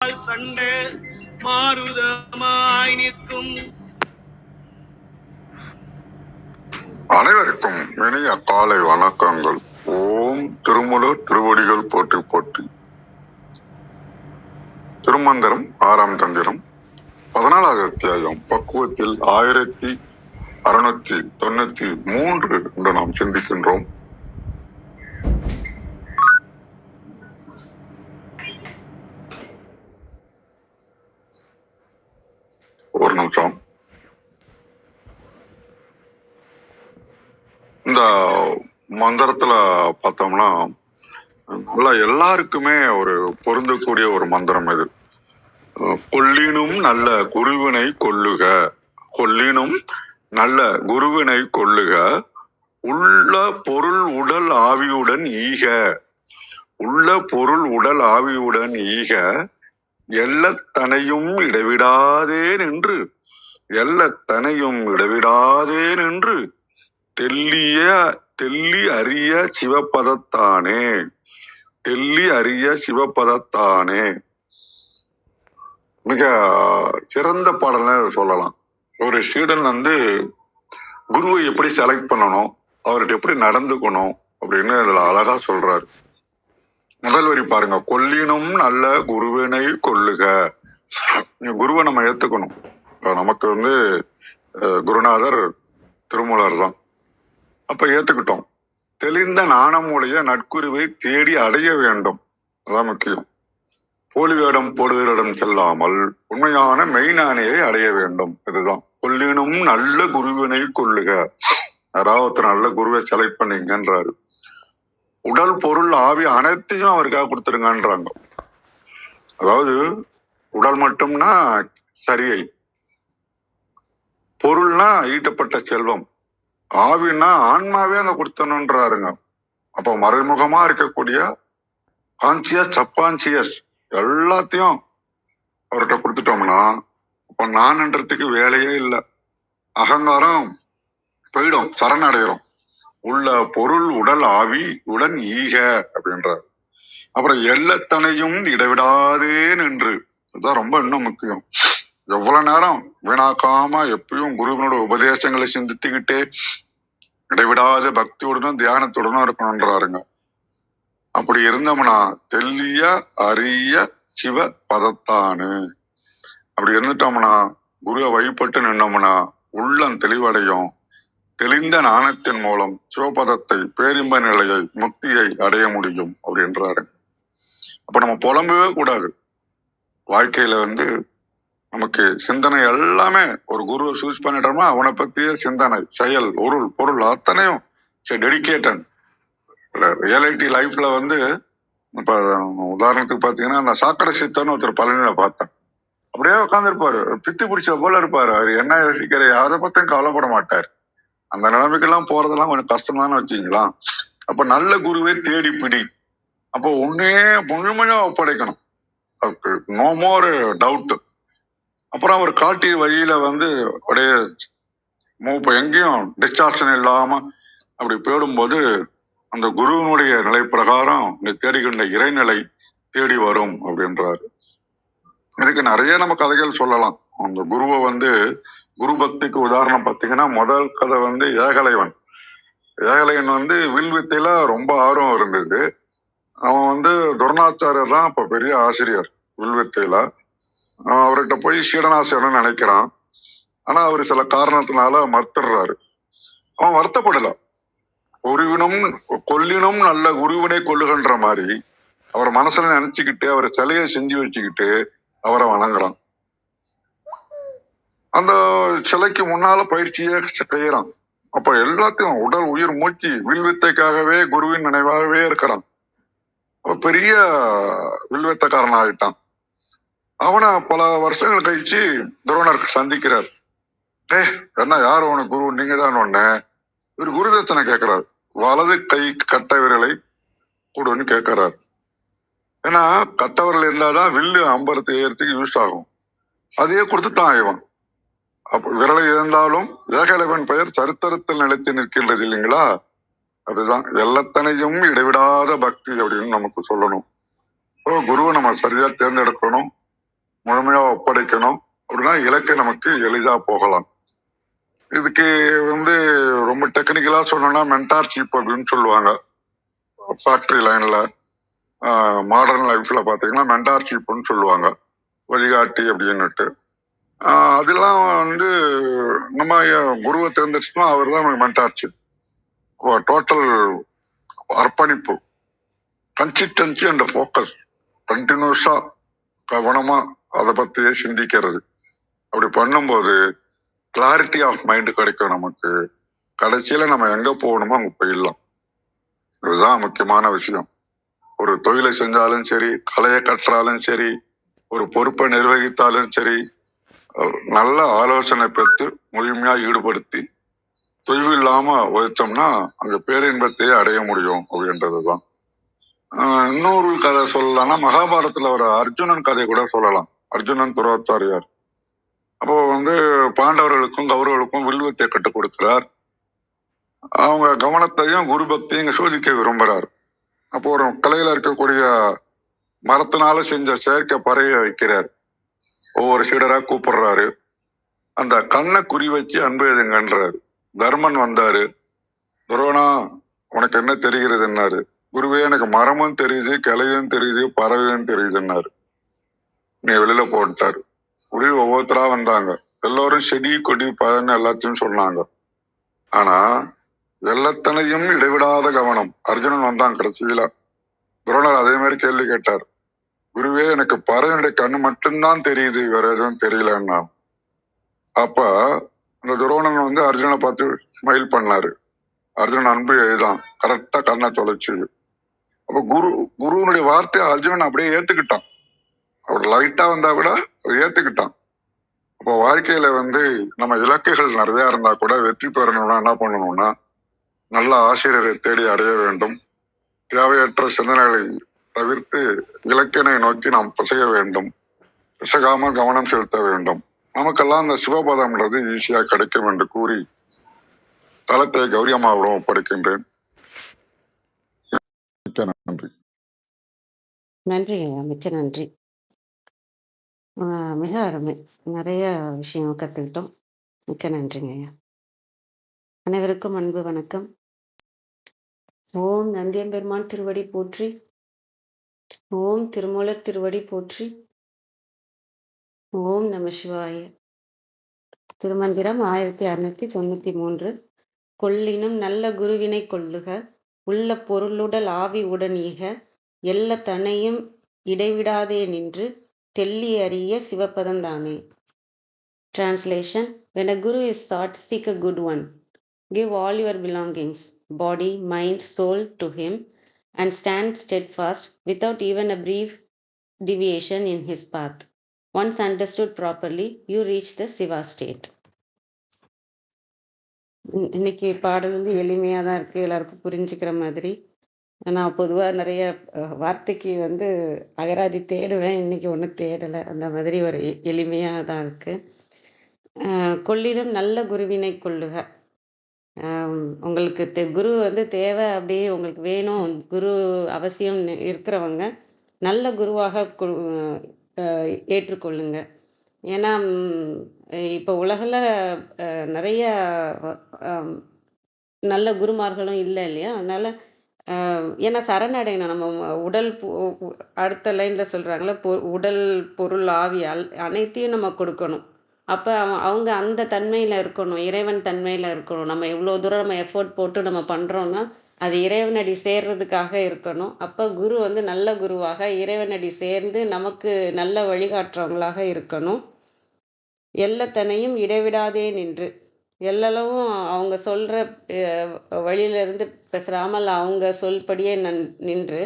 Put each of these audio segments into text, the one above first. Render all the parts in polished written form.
Sunday மாருதமாய் நிற்கும் அனைவருக்கும் இனிய காலை வணக்கங்கள். ஓம் திருமுலர் திருவடிகள் போற்றி போற்றி. திருமந்திரம் 6ஆம் தந்திரம் 14வது அத்தியாயம் பக்குவத்தில் 1693 என்று நாம் சிந்திக்கின்றோம். ஒரு நிமிஷம். இந்த மந்திரத்துல பார்த்தோம்னா நல்லா எல்லாருக்குமே ஒரு பொருந்தக்கூடிய ஒரு மந்திரம் இது. கொல்லினும் நல்ல குருவினை கொல்லுக, கொல்லினும் நல்ல குருவினை கொல்லுக, உள்ள பொருள் உடல் ஆவியுடன் ஈக, உள்ள பொருள் உடல் ஆவியுடன் ஈக, எல்லத்தனையும் இடைவிடாதே நின்று, எல்லத்தனையும் இடைவிடாதே நின்று தெள்ளி அறிய சிவபதத்தானே, தெள்ளி அறிய சிவபதத்தானே. மிக சிறந்த பாடல்னு சொல்லலாம். ஒரு ஸ்டூடெண்ட் குருவை எப்படி செலக்ட் பண்ணணும், அவர்கிட்ட எப்படி நடந்துக்கணும் அப்படின்னு இதுல அழகா சொல்றாரு. முதல் வரி பாருங்க, கொல்லினும் நல்ல குருவினை கொல்லுக. குருவை நம்ம ஏத்துக்கணும். நமக்கு குருநாதர் திருமூலர் தான். அப்ப ஏத்துக்கிட்டோம். தெளிந்த நாணமுடைய நட்குருவை தேடி அடைய வேண்டும், அதான் முக்கியம். போலி வேடம் போடுவரிடம் செல்லாமல் உண்மையான மெய்ஞானியை அடைய வேண்டும். இதுதான் கொல்லினும் நல்ல குருவினை கொல்லுக. யாராவது நல்ல குருவை செலக்ட் பண்ணீங்கன்றாரு. உடல் பொருள் ஆவி அனைத்தையும் அவருக்காக கொடுத்துருங்கன்றாங்க. அதாவது உடல் மட்டும்னா சரியை, பொருள்னா ஈட்டப்பட்ட செல்வம், ஆவின்னா ஆன்மாவே அந்த கொடுத்தணுன்றாருங்க. அப்ப மறைமுகமா இருக்கக்கூடிய கான்சியஸ் சப்பான்சியஸ் எல்லாத்தையும் அவர்கிட்ட கொடுத்துட்டோம்னா அப்ப நான்ன்றதுக்கு வேலையே இல்லை. அகங்காரம் போயிடும், சரணடைகிறோம். உள்ள பொருள் உடல் ஆவி உடன் ஈக அப்படின்றார். அப்புறம் எல்லத்தனையும் இடைவிடாதே நின்று, இதுதான் ரொம்ப இன்னும் முக்கியம். எவ்வளவு நேரம் வீணாக்காம எப்பயும் குருவினோட உபதேசங்களை சிந்தித்துக்கிட்டே இடைவிடாத பக்தியுடனும் தியானத்துடனும் இருக்கணும்ன்றாருங்க. அப்படி இருந்தோம்னா தெல்லிய அரிய சிவ பதத்தானு. அப்படி இருந்துட்டோம்னா குருவை வழிபட்டு நின்னோம்னா உள்ளம் தெளிவடையும். தெளிந்த ஞானத்தின் மூலம் சிவபதத்தை, பேரின்ப நிலையை, முக்தியை அடைய முடியும் அப்படின்றாரு. அப்ப நம்ம புலம்பவே கூடாது. வாழ்க்கையில நமக்கு சிந்தனை எல்லாமே ஒரு குருவை சூஸ் பண்ணிட்டோம்னா அவனை பத்திய சிந்தனை, செயல், பொருள் அத்தனையும் டெடிகேட்டன். ரியாலிட்டி லைஃப்ல இப்ப உதாரணத்துக்கு பாத்தீங்கன்னா அந்த சாக்கடை சித்தர்னு ஒருத்தர் பழனியில பார்த்தேன். அப்படியே உட்காந்துருப்பாரு, பித்து பிடிச்ச போல இருப்பாரு. அவர் என்ன யோசிக்கிற அதை பத்தியும் கவலைப்பட மாட்டார். அந்த நிலைமைக்கெல்லாம் போறதெல்லாம் கொஞ்சம் கஷ்டம்தான்னு வச்சுங்களா. அப்ப நல்ல குருவை தேடி பிடி. அப்போ உன்னே முழுமையா ஒப்படைக்கணும், நோ மோர் டவுட். அப்புறம் அவர் காட்டிய வழியில அப்படியே எங்கேயும் டிஸ்டார்ஷன் இல்லாம அப்படி போயிடும்போது அந்த குருவினுடைய நிலை பிரகாரம் நீ தேடிக்கின்ற இறைநிலை தேடி வரும் அப்படின்றாரு. இதுக்கு நிறைய நம்ம கதைகள் சொல்லலாம். அந்த குருவை குரு பக்திக்கு உதாரணம் பார்த்தீங்கன்னா முதல் கதை ஏகலைவன். ஏகலைவன் வில்வித்தையில ரொம்ப ஆர்வம் இருந்தது. அவன் துர்ணாச்சாரியர் தான் இப்ப பெரிய ஆசிரியர் வில்வித்தையில. அவர்கிட்ட போய் சீடனாசிரியர்னு நினைக்கிறான். ஆனா அவர் சில காரணத்தினால மறுத்துடுறாரு. அவன் வருத்தப்படல. கொல்லினும் நல்ல குருவினை கொல்லுகின்ற மாதிரி அவர் மனசுல நினைச்சுக்கிட்டு அவரை சிலையை செஞ்சு வச்சுக்கிட்டு அவரை வணங்குறான். அந்த சிலைக்கு முன்னால பயிற்சியே செய்யறான். அப்ப எல்லாத்தையும் உடல் உயிர் மூச்சு வில்வித்தைக்காகவே குருவின் நினைவாகவே இருக்கிறான். அப்ப பெரிய வில்வித்தைக்காரன் ஆயிட்டான். அவனை பல வருஷங்கள் கழிச்சு துரோணர் சந்திக்கிறார். என்ன யார் உனக்கு குரு? நீங்க தான் ஒண்ணு. இவர் குருதட்சணை கேட்கிறார். வலது கை கட்டை விரலை கூடுன்னு கேட்கிறார். ஏன்னா கட்ட விரல் இல்லாதான் வில்லு அம்பரத்து ஏறத்துக்கு யூஸ் ஆகும். அதையே கொடுத்துட்டான் இவன். அப்ப விரலை இருந்தாலும் ஏகலைவன் பெயர் சரித்திரத்தில் நிலைத்து நிற்கின்றது இல்லைங்களா. அதுதான் எல்லத்தனையும் இடைவிடாத பக்தி அப்படின்னு நமக்கு சொல்லணும். குருவை நம்ம சரியா தேர்ந்தெடுக்கணும். முழுமையா ஒப்படைக்கணும் அப்படின்னா இலக்கை நமக்கு எளிதா போகலாம். இதுக்கு ரொம்ப டெக்னிக்கலா சொல்லணும்னா மென்டார்ஷிப் அப்படின்னு சொல்லுவாங்க. ஃபேக்டரி லைன்ல மாடர்ன் லைஃப்ல பாத்தீங்கன்னா மென்டார்ஷிப்னு சொல்லுவாங்க, வழிகாட்டி அப்படின்னுட்டு. அதெல்லாம் நம்ம குருவை தேர்ந்தெடுச்சோம்னா அவர் தான் நமக்கு மென்டார்ஷிப். டோட்டல் அர்ப்பணிப்பு, கன்சிஸ்டன்சி அண்ட் ஃபோக்கஸ், கண்டினியூஸா கவனமா அதை பத்தியே சிந்திக்கிறது. அப்படி பண்ணும்போது கிளாரிட்டி ஆஃப் மைண்ட் கிடைக்கும் நமக்கு. கடைசியில நம்ம எங்க போகணுமோ அங்க போயிடலாம். இதுதான் முக்கியமான விஷயம். ஒரு தொழிலை செஞ்சாலும் சரி, கலையை கற்றாலும் சரி, ஒரு பொறுப்பை நிர்வகித்தாலும் சரி, நல்ல ஆலோசனை பெற்று முழுமையா ஈடுபடுத்தி தொய்வு இல்லாம உழைத்தோம்னா அங்க பேரின்பத்தையே அடைய முடியும் அப்படின்றதுதான். இன்னொரு கதை சொல்லலாம்னா மகாபாரதத்துல ஒரு அர்ஜுனன் கதை கூட சொல்லலாம். அர்ஜுனன் துரோத்தாரியார். அப்போ பாண்டவர்களுக்கும் கௌரவர்களுக்கும் வில்வித்தை கற்றுக் கொடுக்கிறார். அவங்க கவனத்தையும் குரு பக்தியும் சோதிக்க விரும்புறார். அப்போ ஒரு கலையில இருக்கக்கூடிய மரத்தினால செஞ்ச செயற்கை பறைய வைக்கிறார். ஒவ்வொரு சீடரா கூப்பிடுறாரு. அந்த கண்ணை குறி வச்சு அன்பு எதுங்கன்றாரு. தர்மன் வந்தாரு. துரோணா, உனக்கு என்ன தெரிகிறதுன்னாரு. குருவே, எனக்கு மரமும் தெரியுது, கிளையும் தெரியுது, பறவையும் தெரியுதுன்னாரு. நீ வெளியில போட்டாரு. குரு ஒவ்வொருத்தரா வந்தாங்க. எல்லாரும் செடி கொடி பழன்னு எல்லாத்தையும் சொன்னாங்க. ஆனா எல்லாத்தனையும் இடைவிடாத கவனம். அர்ஜுனன் வந்தான் கடைசியில. துரோணர் அதே மாதிரி கேள்வி கேட்டார். குருவே, எனக்கு பறவையுடைய கண்ணு மட்டும்தான் தெரியுது, வேற எதுவும் தெரியலன்னா. அப்ப அந்த துரோணன் அர்ஜுனை பார்த்து ஸ்மைல் பண்ணாரு. அர்ஜுனன் அன்பு எழுதான், கரெக்டா கண்ணை தொலைச்சு. அப்ப குருவனுடைய வார்த்தையை அர்ஜுனன் அப்படியே ஏத்துக்கிட்டான். அவர் லைட்டா வந்தா கூட அதை ஏத்துக்கிட்டான். அப்போ வாழ்க்கையில நம்ம இலக்குகள் நிறைய இருந்தா கூட வெற்றி பெறணும்னா என்ன பண்ணணும்னா நல்ல ஆசிரியரை தேடி அடைய வேண்டும். தேவையற்ற சிந்தனைகளை தவிர்த்து இலக்கினை நோக்கி நாம் பிசைய வேண்டும். பிசகாம கவனம் செலுத்த வேண்டும். நமக்கெல்லாம் அந்த சிவபதம்ன்றது ஈஸியா கிடைக்கும் என்று கூறி தளத்தை கௌரி அம்மாவிடம் ஒப்படைக்கின்றேன். நன்றி. நன்றி ஐயா, மிக்க நன்றி. மிக அருமை. நிறைய விஷயம் கற்றுக்கிட்டோம். மிக்க நன்றிங்க ஐயா. அனைவருக்கும் அன்பு வணக்கம். ஓம் நந்தியம்பெருமான் திருவடி போற்றி. ஓம் திருமூலர் திருவடி போற்றி. ஓம் நம சிவாய. திருமந்திரம் 1693. கொள்ளினும் நல்ல குருவினை கொள்ளுக, உள்ள பொருளுடல் ஆவி உடன் ஈக, எல்ல தனையும் இடைவிடாதே நின்று தெள்ளி அறிய சிவபதந்தானே. Translation: When a guru is sought, seek a good one. Give all your belongings, body, mind, soul to him, and stand steadfast without even a brief deviation in his path. Once understood properly, you reach the Siva state. இன்னைக்கு பாடல் எளிமையாக தான் இருக்குது, எல்லாருக்கும் புரிஞ்சுக்கிற மாதிரி. நான் பொதுவாக நிறைய வார்த்தைக்கு அகராதி தேடுவேன். இன்னைக்கு ஒன்றும் தேடலை. அந்த மாதிரி ஒரு எளிமையாக தான் இருக்குது. கொள்ளிலும் நல்ல குருவினை கொள்ளுக. உங்களுக்கு குரு தேவை, அப்படியே உங்களுக்கு வேணும், குரு அவசியம் இருக்கிறவங்க நல்ல குருவாக ஏற்றுக்கொள்ளுங்க. ஏன்னா இப்போ உலகில் நிறைய நல்ல குருமார்களும் இல்லை இல்லையா? அதனால் ஏன்னா சரணடையணும். நம்ம உடல் அடுத்த லைனில் சொல்கிறாங்களே, உடல் பொருள் ஆவி அனைத்தையும் நம்ம கொடுக்கணும். அப்போ அவங்க அந்த தன்மையில் இருக்கணும், இறைவன் தன்மையில் இருக்கணும். நம்ம எவ்வளோ தூரம் நம்ம எஃபோர்ட் போட்டு நம்ம பண்ணுறோன்னா அது இறைவனடி சேர்றதுக்காக இருக்கணும். அப்போ குரு நல்ல குருவாக இறைவனடி சேர்ந்து நமக்கு நல்ல வழிகாட்டுறவங்களாக இருக்கணும். எல்லாத்தனையும் இடைவிடாதே நின்று, எல்லளவும் அவங்க சொல்கிற வழியிலேருந்து பேசுகிறாமல் அவங்க சொல்படியே நின்று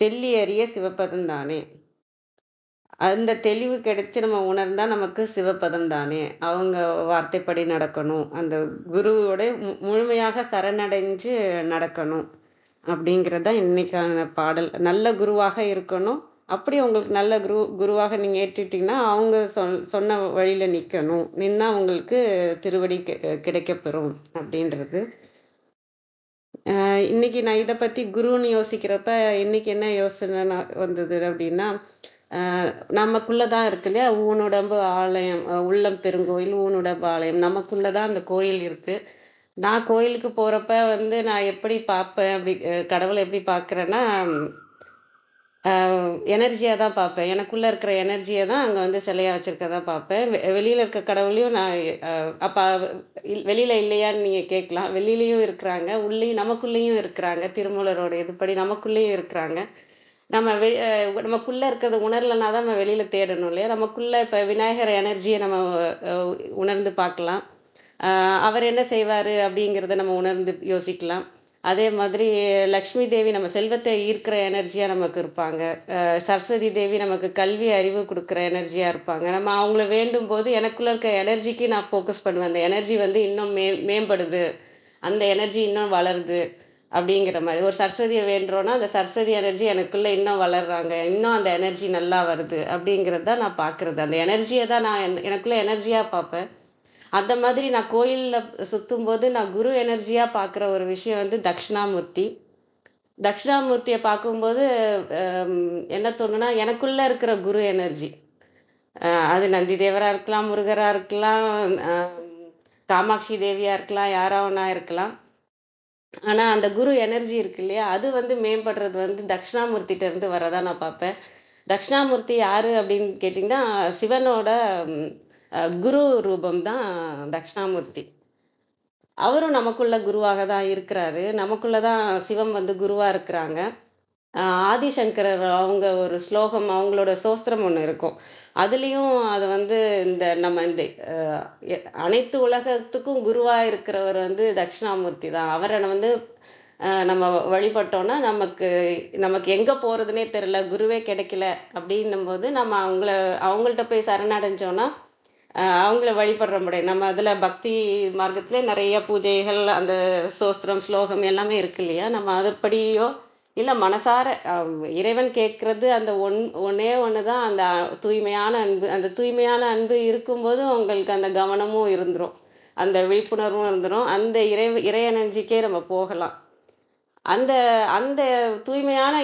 தெள்ளி அறிய சிவபதம் தானே. அந்த தெளிவு கிடைச்சி நம்ம உணர்ந்தா நமக்கு சிவபதம் தானே. அவங்க வார்த்தைப்படி நடக்கணும், அந்த குருவோட முழுமையாக சரணடைஞ்சு நடக்கணும் அப்படிங்கிறது தான் இன்னைக்கான பாடல். நல்ல குருவாக இருக்கணும். அப்படி உங்களுக்கு நல்ல குருவாக நீங்கள் ஏற்றிட்டிங்கன்னா அவங்க சொன்ன வழியில் நிற்கணும். நின்னா உங்களுக்கு திருவடி கிடைக்கப்பெறும் அப்படின்றது. இன்னைக்கு நான் இதை பற்றி குருன்னு யோசிக்கிறப்ப இன்னைக்கு என்ன யோசனை வந்தது அப்படின்னா, நமக்குள்ள தான் இருக்கு இல்லையா? ஊனுடம்பு ஆலயம், உள்ளம் பெருங்கோயில், ஊனுடம்பு ஆலயம். நமக்குள்ள தான் அந்த கோயில் இருக்கு. நான் கோயிலுக்கு போறப்ப வந்து நான் எப்படி பார்ப்பேன் அப்படி கடவுள எப்படி பார்க்குறேன்னா, அ எனர்ஜியா தான் பார்ப்பேன். எனக்குள்ள இருக்கிற எனர்ஜிய தான் அங்க வந்து சிலையா வச்சிருக்கதா பார்ப்பேன். வெளியில இருக்க கடவுளையும் நான் அ அப்ப வெளியில இல்லையான்னு நீங்க கேட்கலாம். வெளியிலயும் இருக்கிறாங்க. உள்ளயும் நமக்குள்ளேயும் இருக்கிறாங்க. திருமூலரோட இதுபடி நமக்குள்ளேயும் இருக்கிறாங்க. நம்ம நமக்குள்ள இருக்கிறத உணரலனா தான் நம்ம வெளியில தேடணும் இல்லையா? நமக்குள்ள இப்ப விநாயகர் எனர்ஜிய நம்ம அ உணர்ந்து பார்க்கலாம். அ அவர் என்ன செய்வாரு அப்படிங்கிறத நம்ம உணர்ந்து யோசிக்கலாம். அதே மாதிரி லக்ஷ்மி தேவி நம்ம செல்வத்தை ஈர்க்கிற எனர்ஜியா நமக்கு இருப்பாங்க. சரஸ்வதி தேவி நமக்கு கல்வி, அறிவு குடுக்குற எனர்ஜியா இருப்பாங்க. நம்ம அவங்கள வேண்டும்போது எனக்குள்ள இருக்க எனர்ஜிக்கு நான் ஃபோக்கஸ் பண்ணுவேன். அந்த எனர்ஜி வந்து இன்னும் மேம்படுது. அந்த எனர்ஜி இன்னும் வளருது. அப்படிங்கிற மாரி. ஒரு சரஸ்வதிய வேண்டுறோம்னா, அந்த சரஸ்வதி எனர்ஜி எனக்குள்ள இன்னும் வளர்றாங்க. இன்னும் அந்த எனர்ஜி நல்லா வருது. அப்படிங்கிறது தான் நான் பார்க்குறது. அந்த எனர்ஜிய தான் நான் எனக்குள்ள எனர்ஜியா பார்ப்பேன். அந்த மாதிரி நான் கோயில்ல சுத்தும்போது நான் குரு எனர்ஜியா பார்க்குற ஒரு விஷயம் வந்து தக்ஷிணாமூர்த்தி. தக்ஷிணாமூர்த்திய பார்க்கும்போது என்ன தோணும்னா, எனக்குள்ள இருக்கிற குரு எனர்ஜி. அது நந்தி தேவரா இருக்கலாம், முருகரா இருக்கலாம், அ காமாட்சி தேவியா இருக்கலாம், யாரா வேணா இருக்கலாம். ஆனா, அந்த குரு எனர்ஜி இருக்கு இல்லையா? அது வந்து மேம்படுறது வந்து தட்சிணாமூர்த்திட்ட இருந்து வரதா நான் பார்ப்பேன். தட்சிணாமூர்த்தி யாரு அப்படின்னு கேட்டீங்கன்னா, சிவனோட ம் குரு ரூபம் தான் தட்சிணாமூர்த்தி. அவரும் நமக்குள்ள குருவாக தான் இருக்கிறாரு. நமக்குள்ள தான் சிவம் வந்து குருவா இருக்கிறாங்க. அ ஆதிசங்கரர் அவங்க ஒரு ஸ்லோகம் அவங்களோட ஸ்தோத்திரம் ஒண்ணு இருக்கும். அதுலயும் அது வந்து நம்ம இந்த அ எ அனைத்து உலகத்துக்கும் குருவா இருக்கிறவர் வந்து தட்சிணாமூர்த்தி தான். அவர வந்து நம்ம வழிபட்டோம்னா, நமக்கு நமக்கு எங்க போறதுன்னே தெரியல, குருவே கிடைக்கல அப்படின்னும்போது, நம்ம அவங்கள்ட்ட போய் சரணடைஞ்சோம்னா, அவங்கள வழிபடுற முறை. நம்ம அதுல பக்தி மார்க்கத்திலே நெறைய பூஜைகள், அந்த ஸ்தோத்திரம், ஸ்லோகம் எல்லாமே இருக்கு இல்லையா? நம்ம அதுபடியோ, இல்ல மனசார இறைவன் கேட்கிறது அந்த ஒண்ணே ஒண்ணு தான் அந்த தூய்மையான அன்பு. அந்த தூய்மையான அன்பு இருக்கும்போது, உங்களுக்கு அந்த கவனமும் இருந்துரும். அந்த விழிப்புணர்வும் இருந்துரும். அந்த இறை எனர்ஜிக்கே நம்ம போகலாம். அந்த அந்த தூய்மையான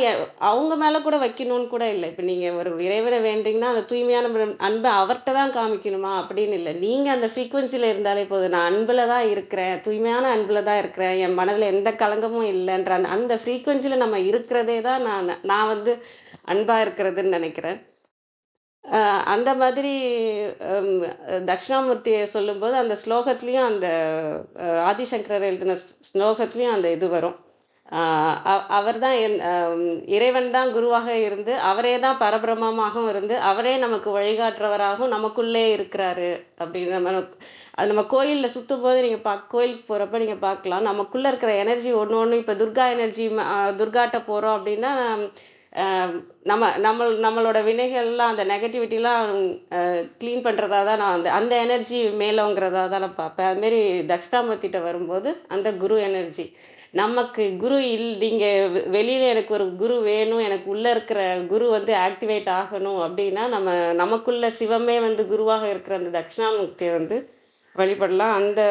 அவங்க மேல கூட வைக்கணும்னு கூட இல்ல. இப்ப நீங்க ஒரு இறைவன வேண்டுறீங்கன்னா, அந்த தூய்மையான அன்ப அவர்ட்ட தான் காமிக்கணுமா அப்படின்னு இல்ல. நீங்க அந்த ஃப்ரீக்வென்சில இருந்தாலே போதும். நான் அன்புல தான் இருக்கிறேன். தூய்மையான அன்புல தான் இருக்கிறேன். என் மனதுல எந்த களங்கமும் இல்லன்ற அந்த அந்த ஃப்ரீக்வென்சில நம்ம இருக்கிறதே தான் நான் வந்து அன்பா இருக்கிறதுன்னு நெனைக்கிறேன். அ அந்த மாதிரி ம் தட்சிணாமூர்த்திய சொல்லும்போது, அந்த ஸ்லோகத்திலயும் அந்த ஆதிசங்கரர் எழுதின ஸ்லோகத்திலயும் அந்த இது வரும். ஆ அவர் தான் இறைவன் தான் குருவாக இருந்து, அவரே தான் பரபிரம்மமாகவும் இருந்து, அவரே நமக்கு வழிகாட்டுறவராகவும் நமக்குள்ளே இருக்கிறாரு அப்படின்னு அது நம்ம கோயில்ல சுத்தும்போது நீங்க கோயிலுக்கு போறப்ப நீங்க பார்க்கலாம். நமக்குள்ள இருக்கிற எனர்ஜி ஒண்ணு ஒண்ணு இப்ப துர்கா எனர்ஜி துர்காட்ட போறோம் அப்படின்னா, அ நம்மளோட வினைகள்லாம் அந்த நெகட்டிவிட்டிலாம் கிளீன் பண்றதா தான் நான் அந்த அந்த எனர்ஜி மேலோங்கிறதா தான் நான் பார்ப்பேன். அதுமாரி தட்சிணாமூர்த்திட்ட வரும்போது, அந்த குரு எனர்ஜி. நமக்கு குரு நீங்க வெளியில எனக்கு ஒரு குரு வேணும், எனக்கு உள்ள இருக்கிற குரு வந்து ஆக்டிவேட் ஆகணும் அப்படின்னா, நமக்குள்ள சிவமே வந்து குருவாக இருக்கிற அந்த தட்சிணாமூர்த்திய வந்து வழிபடலாம். அந்த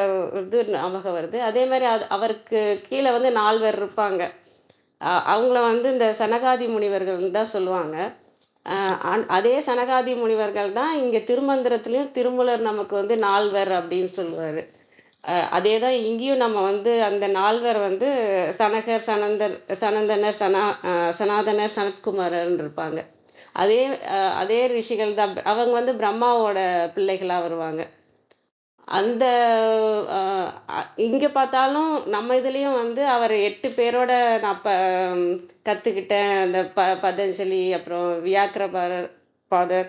இது ஞாபகம் வருது. அதே மாரி அவருக்கு கீழ வந்து 4 பேர் இருப்பாங்க. அவங்கள வந்து இந்த சனகாதி முனிவர்கள்ன்னு தான் சொல்லுவாங்க. அ அதே சனகாதி முனிவர்கள் தான் இங்க திருமந்திரத்திலயும் திருமூலர் நமக்கு வந்து 4வர் அப்படின்னு சொல்லுவாரு. அதே தான் இங்கேயும் நம்ம வந்து அந்த 4வர் வந்து சனகர், சனந்தனர், சனாதனர், சனத்குமாரர்ன்னு இருப்பாங்க. அதே அதே ரிஷிகள் தான். அவங்க வந்து பிரம்மாவோட பிள்ளைகளா வருவாங்க. அந்த அ அ இங்க பார்த்தாலும் நம்ம இதுலயும் வந்து அவர் 8 பேரோட நான் கத்துக்கிட்டேன். அந்த பதஞ்சலி, அப்புறம் வியாக்கிரபாரர் பாதர்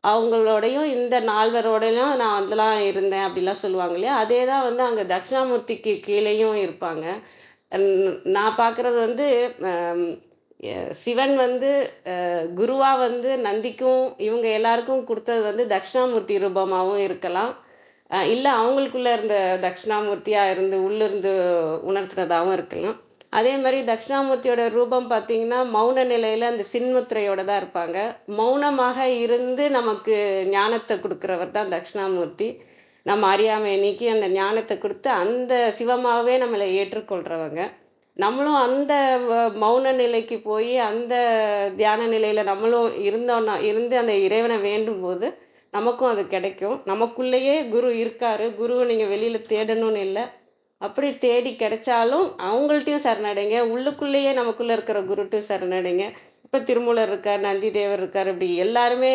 அவங்களோடையும் இந்த 4வரோடையும் நான் வந்துலாம் இருந்தேன் அப்படிலாம் சொல்லுவாங்க இல்லையா? அதே தான் வந்து அங்க தட்சிணாமூர்த்திக்கு கீழேயும் இருப்பாங்க. நான் பார்க்குறது வந்து அம் எ சிவன் வந்து குருவா வந்து நந்திக்கும், இவங்க எல்லாருக்கும் குடுத்தது வந்து தட்சிணாமூர்த்தி ரூபமாவும் இருக்கலாம். இல்ல அவங்களுக்குள்ள இருந்த தட்சிணாமூர்த்தியா இருந்து உள்ளிருந்து உணர்த்துனதாவும் இருக்கலாம். அதே மாரி தட்சிணாமூர்த்தியோட ரூபம் பார்த்தீங்கன்னா, மௌன நிலையில அந்த சின்முத்திரையோட தான் இருப்பாங்க. மௌனமாக இருந்து நமக்கு ஞானத்த குடுக்குறவர் தான் தட்சிணாமூர்த்தி. நம்ம அறியாமைய நீக்கி அந்த ஞானத்த குடுத்து, அந்த சிவமாவே நம்மள ஏற்றுக்கொள்றவங்க. நம்மளும் அந்த மௌன நிலைக்கு போய் அந்த தியான நிலையில நம்மளும் இருந்தோம்னா இருந்து அந்த இறைவனை வேண்டும் போது நமக்கும் அது கிடைக்கும். நமக்குள்ளேயே குரு இருக்காரு. குருவை நீங்க வெளியில தேடணும்னு இல்லை. அப்படி தேடி கிடைச்சாலும் அவங்கள்ட்டையும் சரணடைங்க. உள்ளுக்குள்ளேயே நமக்குள்ள இருக்கிற குருட்டையும் சரணடைங்க. இப்ப திருமூலர் இருக்கார், நந்தி தேவர் இருக்கார். இப்படி எல்லாருமே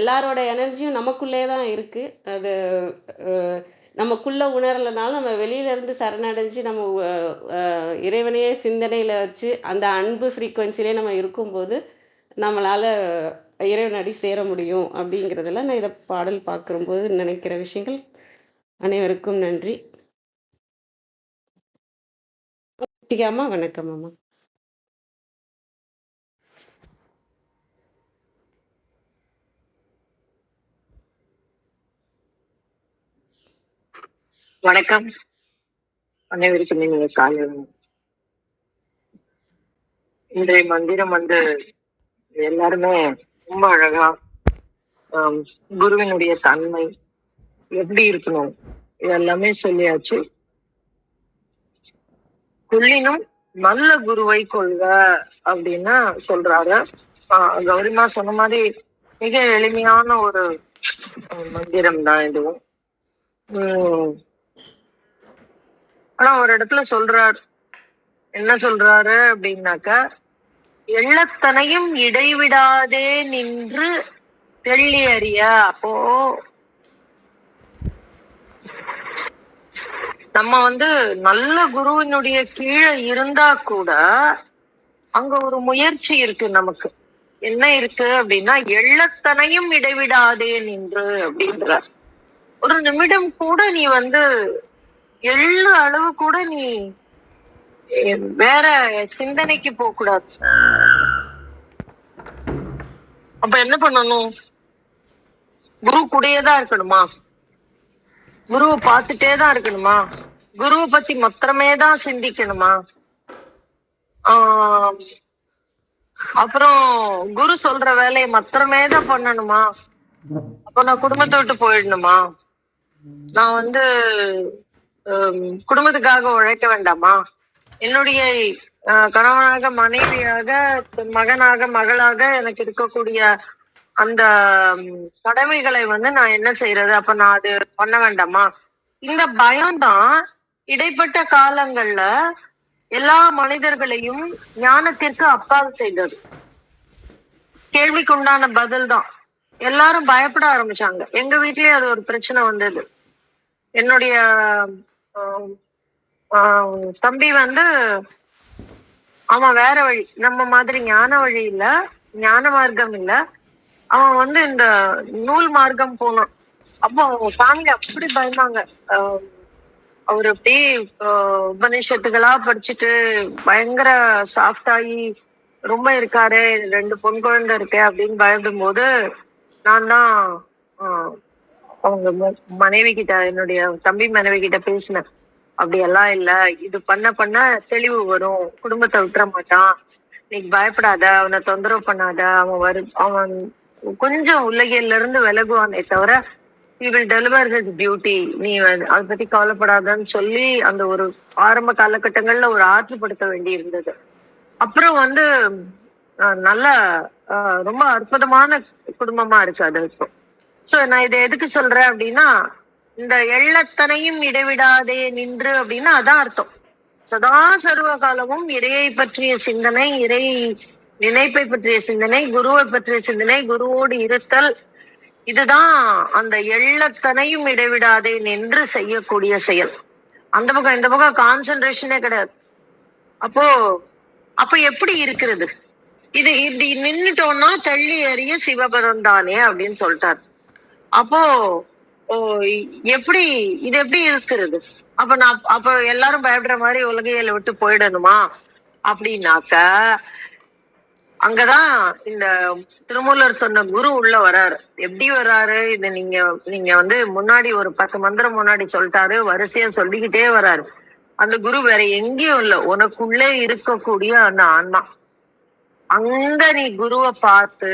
எல்லாரோட எனர்ஜியும் நமக்குள்ளே தான் இருக்கு. அது நமக்குள்ள உணரலைனாலும் நம்ம வெளியில இருந்து சரணடைஞ்சு நம்ம இறைவனையே சிந்தனையில வச்சு அந்த அன்பு ஃப்ரீக்குவென்சிலே நம்ம இருக்கும்போது நம்மளால இறைவனடி சேர முடியும் அப்படிங்கிறதுல நான் இதை பாடல் பார்க்கும்போது நினைக்கிற விஷயங்கள். அனைவருக்கும் நன்றி. அம்மா வணக்கம் அம்மா. வணக்கம். அனைவருக்கும் நீங்க காலை. இன்றைய மந்திரம் எல்லாருமே ரொம்ப அழகா குருவினுடைய தன்மை எப்படி இருக்கணும் இதெல்லாமே சொல்லியாச்சு. கொள்ளினும் நல்ல குருவை கொள்க அப்படின்னு சொல்றாரு. கௌரிமா சொன்ன மாதிரி மிக எளிமையான ஒரு மந்திரம் தான் இதுவும். ஆனா ஒரு இடத்துல சொல்றாரு, என்ன சொல்றாரு அப்படின்னாக்க, எள்ளத்தனையும் இடைவிடாதே நின்று தெள்ளி அறிய. அப்போ நம்ம நல்ல குருவினுடைய கீழே இருந்தா கூட அங்க ஒரு முயற்சி இருக்கு. நமக்கு என்ன இருக்கு அப்படின்னா, எள்ளத்தனையும் இடைவிடாதே நின்று அப்படின்ற ஒரு நிமிடம் கூட நீ எள்ளு அளவு கூட நீ வேற சிந்தனைக்கு போக கூடாது. அப்ப என்ன பண்ணணும்? குரு கூடயேதான் இருக்கணுமா? குருவை பார்த்துட்டே தான் இருக்கணுமா? குருவை பத்தி மாத்திரமே தான் சிந்திக்கணுமா? அப்புறம் குரு சொல்ற வேலையை மாத்திரமே தான் பண்ணணுமா? அப்ப நான் குடும்பத்தை விட்டு போயிடணுமா? நான் குடும்பத்துக்காக உழைக்க வேண்டாமா? என்னுடைய கணவனாக, மனைவியாக, மகனாக, மகளாக எனக்கு இருக்கக்கூடிய அந்த கடமைகளை நான் என்ன செய்யறது? அப்ப நான் அது பண்ண வேண்டாமா? இந்த பயம்தான் இடைப்பட்ட காலங்கள்ல எல்லா மனிதர்களையும் ஞானத்திற்கு அப்பால் செய்தது. கேள்விக்கு உண்டான பதில் தான். எல்லாரும் பயப்பட ஆரம்பிச்சாங்க. எங்க வீட்லயே அது ஒரு பிரச்சனை வந்தது. என்னுடைய தம்பி அவன் வேற வழி, நம்ம மாதிரி ஞான வழி இல்ல, ஞான மார்க்கம் இல்ல. அவன் இந்த நூல் மார்க்கம் போனான். அப்போ அவங்க ஃபேமிலி அப்படி பயந்தாங்க. அவரு அப்படியே உபநிஷத்துகளா படிச்சுட்டு பயங்கர சாஃப்ட் ஆகி ரொம்ப இருக்காரு, 2 பொன் குழந்தை இருக்கு அப்படின்னு பயப்படும் போது நான் தான் அவங்க மனைவி கிட்ட, என்னுடைய தம்பி மனைவி கிட்ட பேசினேன். அப்படியெல்லாம் இல்ல, இது பண்ண தெளிவு வரும், குடும்பத்தை விட்டுற மாட்டான், நீ பயப்படாத, அவனை தொந்தரவு பண்ணாத, அவன் கொஞ்சம் உலகில இருந்து விலகுவானே தவிர he will deliver his duty, நீ அதை பத்தி கவலைப்படாதன்னு சொல்லி அந்த ஒரு ஆரம்ப காலகட்டங்கள்ல ஒரு ஆற்றுப்படுத்த வேண்டி இருந்தது. அப்புறம் நல்ல ரொம்ப அற்புதமான குடும்பமா இருக்கு அது இப்போ. சோ நான் இதை எதுக்கு சொல்றேன் அப்படின்னா, இந்த எள்ளத்தனையும் இடைவிடாதே நின்று அப்படின்னா அதான் அர்த்தம். சதா சர்வ காலமும் இறையை பற்றிய சிந்தனை, இறை நினைப்பை பற்றிய சிந்தனை, குருவை பற்றிய சிந்தனை, குருவோடு இருத்தல், இதுதான் அந்த எள்ளத்தனையும் இடைவிடாதே நின்று செய்யக்கூடிய செயல். அந்த பக்கம் இந்த பக்கம் கான்சென்ட்ரேஷனே கிடையாது. அப்ப எப்படி இருக்கிறது இது? இப்படி நின்னுட்டோம்னா தள்ளி அறிய சிவபரம் தானே அப்படின்னு சொல்லிட்டாரு. அப்போ எப்படி இது எப்படி இருக்கிறது? அப்ப எல்லாரும் பயப்படுற மாதிரி உலகையில விட்டு போயிடணுமா அப்படின்னாக்க, அங்கதான் இந்த திருமூலர் சொன்ன குரு உள்ள வர்றாரு. எப்படி வர்றாரு? இது நீங்க முன்னாடி ஒரு 10 மந்திரம் முன்னாடி சொல்லிட்டாரு, வரிசையா சொல்லிக்கிட்டே வர்றாரு. அந்த குரு வேற எங்கேயும் இல்ல, உனக்குள்ளே இருக்கக்கூடிய அந்த ஆன்மா. அங்க நீ குருவை பார்த்து,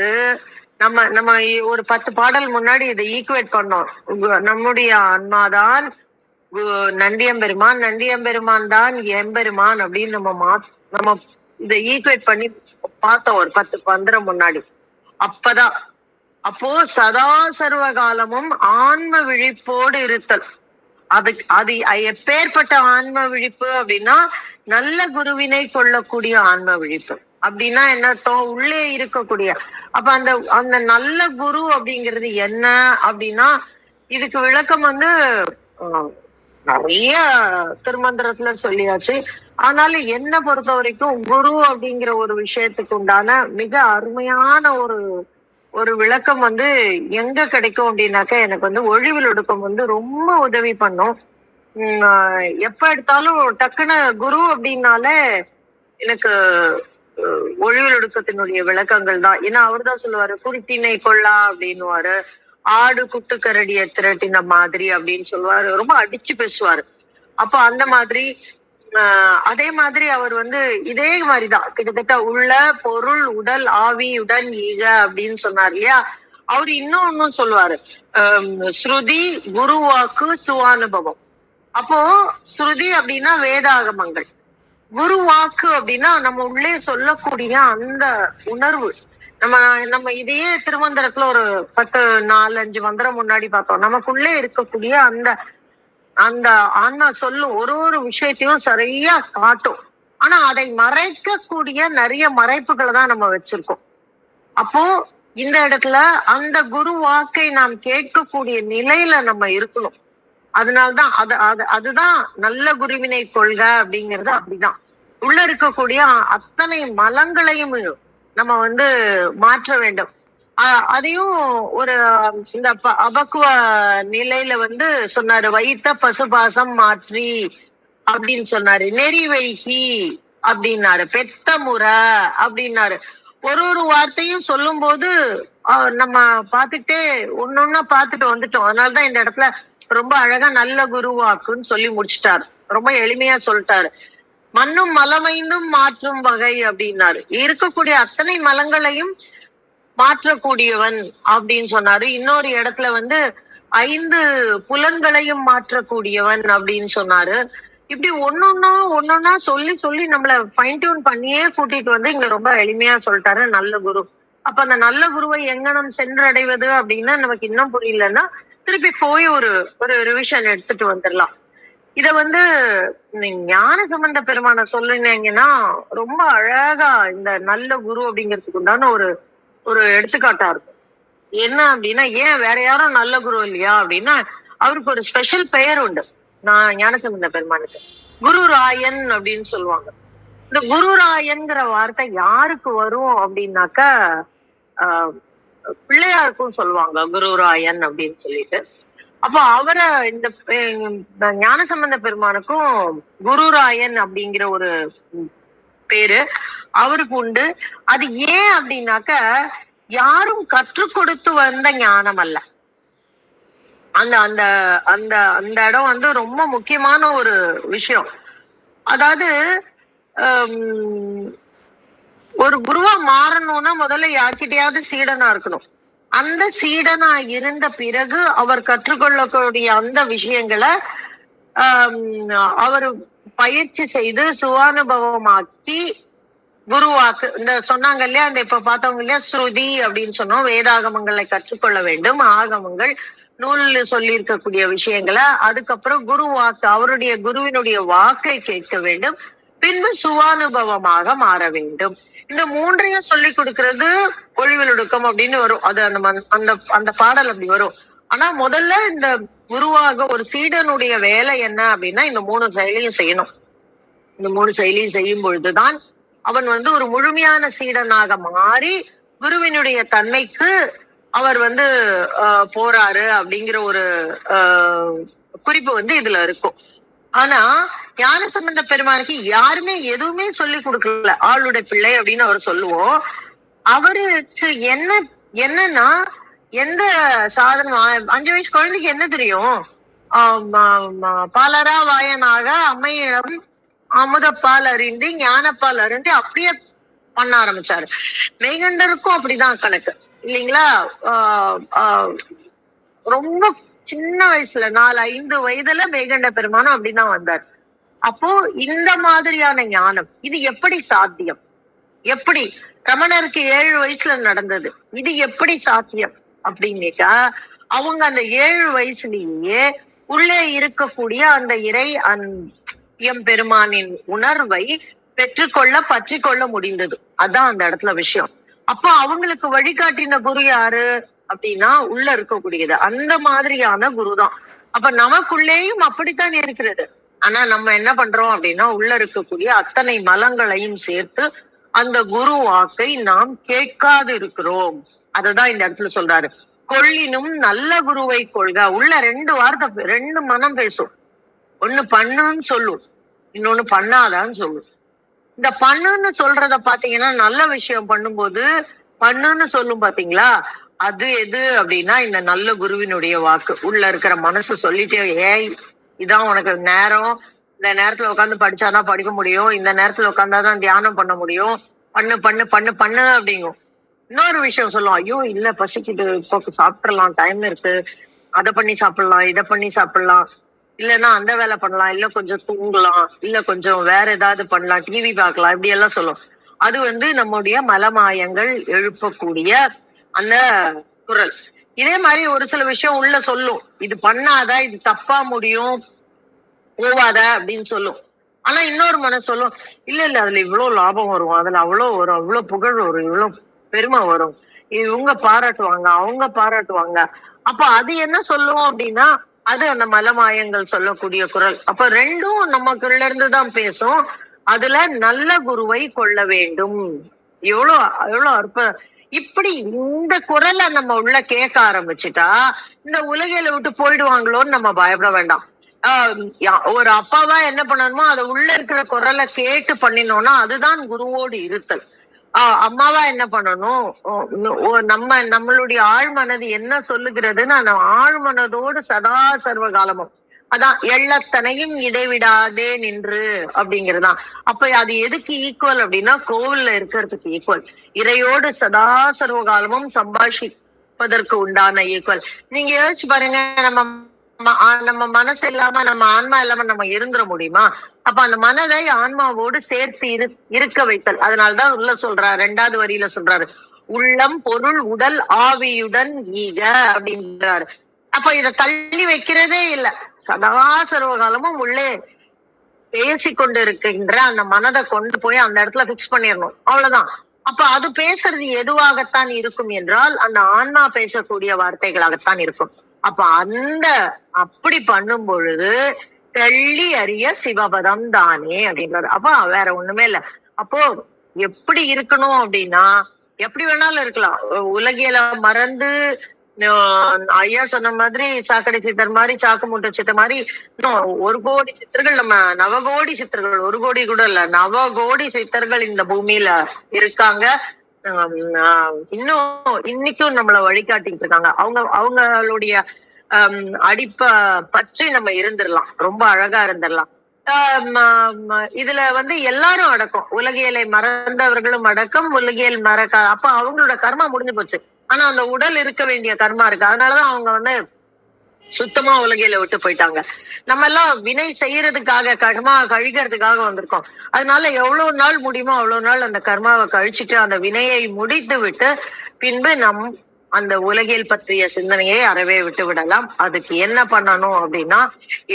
நம்ம ஒரு 10 பாடல் முன்னாடி இதை ஈக்குவேட் பண்ணோம். நம்முடைய ஆன்மாதான் நந்தியம்பெருமான் தான் எம்பெருமான் அப்படின்னு நம்ம இதை ஈக்குவேட் பண்ணி பார்த்தோம் ஒரு 10-15 முன்னாடி. அப்பதான் அப்போ சதா சர்வ காலமும் ஆன்ம விழிப்போடு இருத்தல். அது எப்பேற்பட்ட ஆன்ம விழிப்பு அப்படின்னா நல்ல குருவினை கொள்ளக்கூடிய ஆன்ம விழிப்பு. அப்படின்னா என்ன அர்த்தம்? உள்ளே இருக்கக்கூடிய அப்ப அந்த அந்த நல்ல குரு அப்படிங்கிறது என்ன அப்படின்னா இதுக்கு விளக்கம் வந்து நிறைய திருமந்திரத்துல சொல்லியாச்சு. ஆனாலும் என்ன பொறுத்த வரைக்கும் குரு அப்படிங்கிற ஒரு விஷயத்துக்கு உண்டான மிக அருமையான ஒரு விளக்கம் வந்து எங்க கிடைக்கும் அப்படின்னாக்க எனக்கு வந்து ஒழிவில் ஒடுக்கம் வந்து ரொம்ப உதவி பண்ணும். எப்ப எடுத்தாலும் டக்குன்னு குரு அப்படின்னாலே எனக்கு ஒழிவில் ஒடுக்கத்தினுடைய விளக்கங்கள் தான். ஏன்னா அவர் தான் சொல்லுவாரு குருட்டினை கொள்ளா அப்படின்னுவாரு, ஆடு குட்டுக்கரடிய திரட்டின மாதிரி அப்படின்னு சொல்லுவாரு, ரொம்ப அடிச்சு பேசுவாரு. அப்போ அந்த மாதிரி அதே மாதிரி அவர் வந்து இதே மாதிரிதான் கிட்டத்தட்ட உள்ள பொருள் உடல் ஆவியுடன் ஈக அப்படின்னு சொன்னார் இல்லையா. அவர் இன்னொன்னும் சொல்லுவாரு, ஸ்ருதி குருவாக்கு சுவானுபவம். அப்போ ஸ்ருதி அப்படின்னா வேதாகமங்கள், குரு வாக்கு அப்படின்னா நம்ம உள்ளே சொல்லக்கூடிய அந்த உணர்வு. நம்ம இதையே திருமந்திரத்துல ஒரு 4-5 மந்திரம் முன்னாடி பார்த்தோம். நமக்குள்ளே இருக்கக்கூடிய அந்த அந்த ஆன்மா சொல்லும் ஒரு விஷயத்தையும் சரியா காட்டும். ஆனா அதை மறைக்கக்கூடிய நிறைய மறைப்புகளை தான் நம்ம வச்சிருக்கோம். அப்போ இந்த இடத்துல அந்த குரு வாக்கை நாம் கேட்கக்கூடிய நிலையில நம்ம இருக்கணும். அதனால்தான் அதுதான் நல்ல குருவினை கொள்க அப்படிங்கிறது. அப்படிதான் உள்ள இருக்கக்கூடிய அத்தனை மலங்களையும் நம்ம வந்து மாற்ற வேண்டும். அதையும் ஒரு இந்த அபக்குவ நிலையில வந்து சொன்னாரு, வைத்த பசுபாசம் மாற்றி அப்படின்னு சொன்னாரு, நெறி வைகி அப்படின்னாரு, பெத்த முறை அப்படின்னாரு. ஒரு வார்த்தையும் சொல்லும் போது நம்ம பார்த்துட்டே ஒன்னொன்னா பார்த்துட்டு வந்துட்டோம். அதனாலதான் இந்த இடத்துல ரொம்ப அழகா நல்ல குருவாக்குன்னு சொல்லி முடிச்சுட்டாரு. ரொம்ப எளிமையா சொல்லிட்டாரு. மண்ணும் மலமைந்தும் மாற்றும் வகை அப்படின்னாரு. இருக்கக்கூடிய அத்தனை மலங்களையும் மாற்றக்கூடியவன் அப்படின்னு சொன்னாரு. இன்னொரு இடத்துல வந்து 5 புலன்களையும் மாற்றக்கூடியவன் அப்படின்னு சொன்னாரு. இப்படி ஒன்னொன்னா சொல்லி நம்மள ஃபைன் டியூன் பண்ணியே கூட்டிட்டு வந்து இங்க ரொம்ப எளிமையா சொல்லிட்டாரு நல்ல குரு. அப்ப அந்த நல்ல குருவை எங்கனம் சென்றடைவது அப்படின்னா நமக்கு இன்னும் புரியலன்னா திருப்பி போய் ஒரு ரிவிஷன் எடுத்துட்டு வந்துடலாம். இத வந்து ஞான சம்பந்த பெருமான சொல்லுனீங்கன்னா ரொம்ப அழகா இந்த நல்ல குரு அப்படிங்கிறதுக்கு உண்டான ஒரு எடுத்துக்காட்டா இருக்கும். என்ன அப்படின்னா, ஏன் வேற யாரும் நல்ல குரு இல்லையா அப்படின்னா அவருக்கு ஒரு ஸ்பெஷல் பெயர் உண்டு. நான் ஞானசம்பந்த பெருமானுக்கு குருராயன் அப்படின்னு சொல்லுவாங்க. இந்த குருராயன்கிற வார்த்தை யாருக்கு வரும் அப்படின்னாக்கா பிள்ளையாருக்கும் சொல்லுவாங்க குருராயன் அப்படின்னு சொல்லிட்டு. அப்போ அவரை இந்த ஞானசம்பந்த பெருமானுக்கும் குருராயன் அப்படிங்கிற ஒரு பேரு அவருக்கு உண்டு. அது ஏன் அப்படின்னாக்க யாரும் கற்றுக் கொடுத்து வந்த ஞானம் அல்ல. அந்த அந்த அந்த அந்த இடம் வந்து ரொம்ப முக்கியமான ஒரு விஷயம். அதாவது ஒரு குருவா மாறணும்னா முதல்ல யார்கிட்டயாவது சீடனா இருக்கணும். அந்த சீடனா இருந்த பிறகு அவர் கற்றுக்கொள்ளக்கூடிய அந்த விஷயங்களை அவர் பயிற்சி செய்து சுவானுபவமாக்கி குருவாக்கு இந்த சொன்னாங்க இல்லையா, அந்த இப்ப பார்த்தவங்க இல்லையா ஸ்ருதி அப்படின்னு சொன்னோம், வேதாகமங்களை கற்றுக்கொள்ள வேண்டும், ஆகமங்கள் நூல் சொல்லி இருக்கக்கூடிய விஷயங்களை, அதுக்கப்புறம் குரு வாக்கு அவருடைய குருவினுடைய வாக்கை கேட்க வேண்டும், பின்பு சுவானுபவமாக மாற வேண்டும். இந்த 3ஐயும் சொல்லி கொடுக்கிறது ஒழிவில் ஒடுக்கம் அப்படின்னு வரும். அது அந்த பாடல் அப்படி வரும். ஆனா முதல்ல இந்த குருவாக ஒரு சீடனுடைய வேலை என்ன அப்படின்னா இந்த 3 செயலையும் செய்யணும். இந்த 3 செயலையும் செய்யும் பொழுதுதான் அவன் வந்து ஒரு முழுமையான சீடனாக மாறி குருவினுடைய தன்மைக்கு அவர் வந்து போறாரு அப்படிங்கிற ஒரு குறிப்பு வந்து இதுல இருக்கும். ஆனா ஞானசம்பந்த பெருமானுக்கு யாருமே எதுவுமே சொல்லி கொடுக்கல. ஆளுடைய பிள்ளை அப்படின்னு அவர் சொல்லுவோம். அவருக்கு என்னன்னா எந்த சாதனம் 5 வயசு குழந்தைக்கு என்ன தெரியும்? பாலரா வாயனாக அம்மையிடம் அமுதப்பால் அறிந்து ஞானப்பால் அறிந்து அப்படியே பண்ண ஆரம்பிச்சாரு. மெய்கண்டருக்கும் அப்படிதான் கணக்கு இல்லைங்களா. ரொம்ப சின்ன வயசுல 4-5 வயதுல மெய்கண்ட பெருமானும் அப்படிதான் வந்தார். அப்போ இந்த மாதிரியான ஞானம் இது எப்படி சாத்தியம்? எப்படி ரமணருக்கு 7 வயசுல நடந்தது, இது எப்படி சாத்தியம் அப்படின்னுட்டா, அவங்க அந்த 7 வயசுலயே உள்ளே இருக்கக்கூடிய அந்த இறை பெருமானின் உணர்வை பெற்றுக்கொள்ள பற்றிக்கொள்ள முடிந்தது. அதான் அந்த இடத்துல விஷயம். அப்ப அவங்களுக்கு வழிகாட்டின குரு யாரு அப்படின்னா உள்ள இருக்கக்கூடியது அந்த மாதிரியான குருதான். அப்ப நமக்குள்ளேயும் அப்படித்தான் இருக்கிறது. ஆனா நம்ம என்ன பண்றோம் அப்படின்னா உள்ள இருக்கக்கூடிய அத்தனை மலங்களையும் சேர்த்து அந்த குரு வாக்கை நாம் கேட்காது இருக்கிறோம். அததான் இந்த இடத்துல சொல்றாரு. கொள்ளினும் நல்ல குருவை கொள்க. உள்ள 2 வார்த்தை, 2 மனம் பேசும். ஒண்ணு பண்ணுன்னு சொல்லும், இன்னொன்னு பண்ணாதான்னு சொல்லும். இந்த பண்ணுன்னு சொல்றத பாத்தீங்கன்னா நல்ல விஷயம் பண்ணும்போது பண்ணுன்னு சொல்லும் பாத்தீங்களா, அது எது அப்படின்னா இந்த நல்ல குருவினுடைய வாக்கு. உள்ள இருக்கிற மனசு சொல்லிட்டே, ஏய் இதான் உனக்கு நேரம், இந்த நேரத்துல உட்காந்து படிச்சாதான் படிக்க முடியும், இந்த நேரத்துல உட்காந்தாதான் தியானம் பண்ண முடியும், பண்ணு பண்ணு பண்ணு பண்ணு அப்படிங்கும். இன்னொரு விஷயம் சொல்லும், ஐயோ இல்ல பசிக்குது, இப்போ சாப்பிடலாம், டைம் இருக்கு, அதை பண்ணி சாப்பிடலாம், இதை பண்ணி சாப்பிடலாம், இல்லைன்னா அந்த வேலை பண்ணலாம், இல்ல கொஞ்சம் தூங்கலாம், இல்ல கொஞ்சம் வேற ஏதாவது பண்ணலாம், டிவி பார்க்கலாம், இப்படி எல்லாம் சொல்லும். அது நம்முடைய மலமாயங்கள் எழுப்பக்கூடிய அந்த குரல். இதே மாதிரி ஒரு சில விஷயம் உள்ள சொல்லும், இது பண்ணாத, இது தப்பா முடியும், போவாத அப்படின்னு சொல்லும். ஆனா இன்னொரு மனசு சொல்லும், இல்ல இல்ல அதுல இவ்வளவு லாபம் வரும், அதுல அவ்வளவு வரும், அவ்வளவு புகழ் வரும், இவ்வளவு பெருமை வரும், இவங்க பாராட்டுவாங்க, அவங்க பாராட்டுவாங்க. அப்ப அது என்ன சொல்லும் அப்படின்னா அது அந்த மலமாயங்கள் சொல்லக்கூடிய குரல். அப்ப ரெண்டும் நமக்குள்ள இருந்துதான் பேசும். அதுல நல்ல குருவை கொள்ள வேண்டும். எவ்வளவு எவ்வளவு இப்படி இந்த குரலை நம்ம உள்ள கேட்க ஆரம்பிச்சுட்டா இந்த உலகில விட்டு போயிடுவாங்களோன்னு நம்ம பயப்பட வேண்டாம். ஒரு அப்பாவா என்ன பண்ணணுமோ அதை உள்ள இருக்கிற குரலை கேட்டு பண்ணினோம்னா அதுதான் குருவோடு இருத்தல். அம்மாவா என்ன பண்ணணும், நம்மளுடைய ஆழ்மனது என்ன சொல்லுகிறதுன்னு அந்த ஆழ்மனதோடு சதா சர்வ காலமும் அதான் எள்ளத்தனையும் இடைவிடாதே நின்று அப்படிங்கிறதுதான். அப்ப அது எதுக்கு ஈக்குவல் அப்படின்னா கோவில்ல இருக்கிறதுக்கு ஈக்குவல், இறையோடு சதா சர்வ காலமும் சம்பாஷிப்பதற்கு உண்டான ஈக்குவல். நீங்க யோசிச்சு பாருங்க, நம்ம மனசு இல்லாம நம்ம ஆன்மா இல்லாம நம்ம இருந்துட முடியுமா? அப்ப அந்த மனதை ஆன்மாவோடு சேர்த்து இருக்க வைத்தல். அதனாலதான் உள்ள சொல்றாரு, 2வது வரியில சொல்றாரு, உள்ளம் பொருள் உடல் ஆவியுடன் ஈக அப்படின்றாரு. அப்ப இத தள்ளி வைக்கிறதே இல்ல, சதா சர்வகாலமும் உள்ளே பேசிக்கொண்டு இருக்கின்ற அந்த மனதை கொண்டு போய் அந்த இடத்துல பிக்ஸ் பண்ணிடணும், அவ்வளவுதான். அப்ப அது பேசுறது எதுவாகத்தான் இருக்கும் என்றால் அந்த ஆன்மா பேசக்கூடிய வார்த்தைகளாகத்தான் இருக்கும். அப்ப அப்படி பண்ணும் பொழுது தெள்ளி அறிய சிவபதம் தானே அப்படின்றாரு. அப்ப வேற ஒண்ணுமே இல்ல. அப்போ எப்படி இருக்கணும் அப்படின்னா எப்படி வேணாலும் இருக்கலாம். உலகியல மறந்து ஐயா சொன்ன மாதிரி சாக்கடை சித்தர் மாதிரி, சாக்கு மூட்டை சித்தர் மாதிரி 1 கோடி சித்தர்கள், நம்ம நவகோடி சித்தர்கள், 1 கோடி கூட இல்ல, 9 கோடி சித்தர்கள் இந்த பூமியில இருக்காங்க. இன்னைக்கும் நம்மள வழிகாட்டிட்டு இருக்காங்க. அவங்களுடைய பற்றி நம்ம இருந்துடலாம், ரொம்ப அழகா இருந்துடலாம். இதுல எல்லாரும் அடக்கம், உலகியலை மறந்தவர்களும் அடக்கம், உலகியல் மறக்க. அப்ப அவங்களோட கர்மா முடிஞ்சு போச்சு. ஆனா அந்த உடல் இருக்க வேண்டிய கர்மா இருக்கு. அதனாலதான் அவங்க சுத்தமா உலகில விட்டு போயிட்டாங்க. நம்ம எல்லாம் வினை செய்யறதுக்காக, கர்மா கழிக்கிறதுக்காக வந்திருக்கோம். அதனால எவ்வளவு நாள் முடியுமோ அவ்வளவு நாள் அந்த கர்மாவை கழிச்சுட்டு அந்த வினையை முடித்து விட்டு பின்பு அந்த உலகில் பற்றிய சிந்தனையை அறவே விட்டு விடலாம். அதுக்கு என்ன பண்ணணும் அப்படின்னா